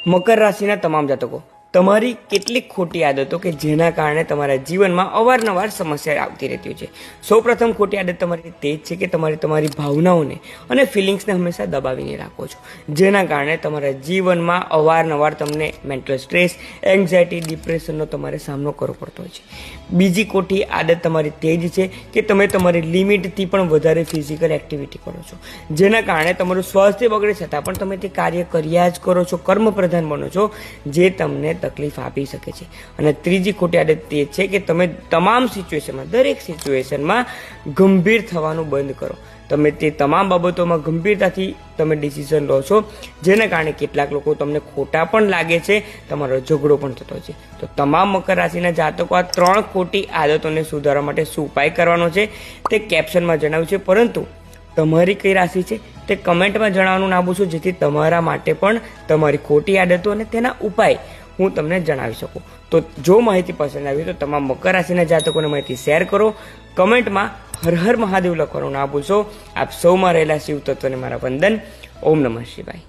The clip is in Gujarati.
મકર રાશિના તમામ જાતકો, તમારી કેટલીક ખોટી આદતો કે જેના કારણે તમારા જીવનમાં અવારનવાર સમસ્યા આવતી રહેતી હોય છે. સૌપ્રથમ ખોટી આદત તમારી તે જ છે કે તમારી ભાવનાઓને અને ફિલિંગ્સને હંમેશા દબાવીને રાખો છો, જેના કારણે તમારા જીવનમાં અવારનવાર તમને મેન્ટલ સ્ટ્રેસ, એન્ઝાયટી, ડિપ્રેશનનો તમારે સામનો કરવો પડતો હોય છે. બીજી ખોટી આદત તમારી તે જ છે કે તમે તમારી લિમિટથી પણ વધારે ફિઝિકલ એક્ટિવિટી કરો છો, જેના કારણે તમારું સ્વાસ્થ્ય બગડે છતાં પણ તમે તે કાર્ય કર્યા જ કરો છો, કર્મ પ્રધાન બનો છો, જે તમને તકલીફ આપી શકે છે. અને ત્રીજી ખોટી આદત તે છે કે તમે તમામ સિચ્યુએશનમાં, દરેક સિચ્યુએશનમાં ગંભીર થવાનું બંધ કરો. તમે તે તમામ બાબતોમાં ગંભીરતાથી તમે ડિસિઝન લો છો, જેના કારણે કેટલાક લોકો તમને ખોટા પણ લાગે છે, તમારો ઝઘડો પણ થતો છે. તો તમામ મકર રાશિના જાતકો આ 3 ખોટી આદતોને સુધારવા માટે શું ઉપાય કરવાનો છે તે કેપ્શનમાં જણાવ્યું છે, પરંતુ તમારી કઈ રાશિ છે તે કમેન્ટમાં જણાવવાનું ના ભૂલશો, જેથી તમારા માટે પણ તમારી ખોટી આદતો અને તેના ઉપાય હું તમને જણાવી શકું. તો જો માહિતી પસંદ આવી તો તમામ મકર રાશિના જાતકોને માહિતી શેર કરો. કમેન્ટમાં હર હર મહાદેવ લખવાનું ના ભૂલશો. આપ સૌમાં રહેલા શિવ તત્વને મારા વંદન. ઓમ નમઃ શિવાય.